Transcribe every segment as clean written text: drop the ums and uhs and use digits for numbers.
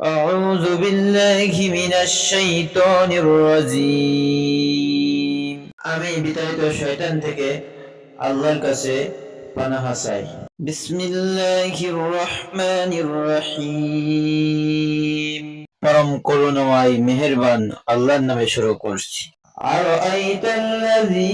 أعوذ بالله من الشيطان الرجيم আমি বিতাড়িত শয়তান থেকে আল্লাহর কাছে পানাহ চাই। বিসমিল্লাহির রহমানির রহিম। পরম করুণাময় মেহেরবান আল্লাহর নামে শুরু করছি। আরাআইতাল্লাযী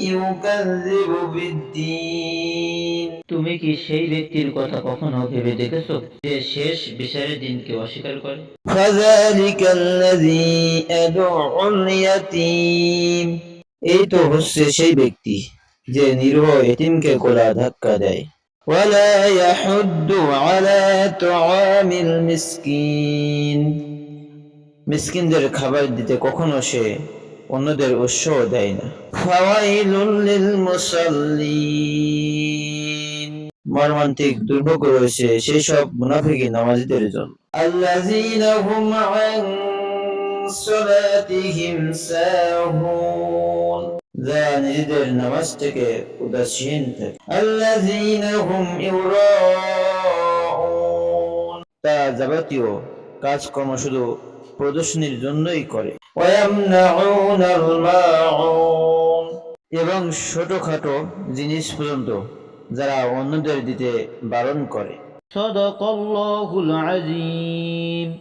ইউকাযযিবু বিদ্দীন। তুমি কি সেই ব্যক্তির কথা কখনো ভেবে দেখেছো যে শেষ বিচারের দিনকে অস্বীকার করে? ফাযালিকাল্লাযী ইয়াদউল ইয়াতীম। এই তো হচ্ছে সেই ব্যক্তি যে নিরীহ এতিমকে গলা ধাক্কা দেয়। ওয়ালা ইয়াহুদ্দু আলা তুআমিল মিসকিন। মিসকিনদের খাবার দিতে কখনো সে অন্যদের উৎসাহ দেয় না। ফাওয়াইলুল লিল মুসাল্লিন। মর্মান্তিক দুর্ভোগ রয়েছে সেই সব মুনাফিকি নামাজীদের জন্য। আল্লাযীনা হুম আন সালাতিহিম সাহুন। যারা নিজেদের নামাজ থেকে উদাসীন থাকে। আল্লাযীনা হুম ইউরাউন। তারা যাবতীয় কাজকর্ম শুধু প্রদর্শনীর জন্যই করে। ওয়ায়ামনাউনাল মাউন। এবং ছোটখাটো জিনিস পর্যন্ত যারা অন্যদের দিতে বারণ করে। সাদাকাল্লাহুল আযীম।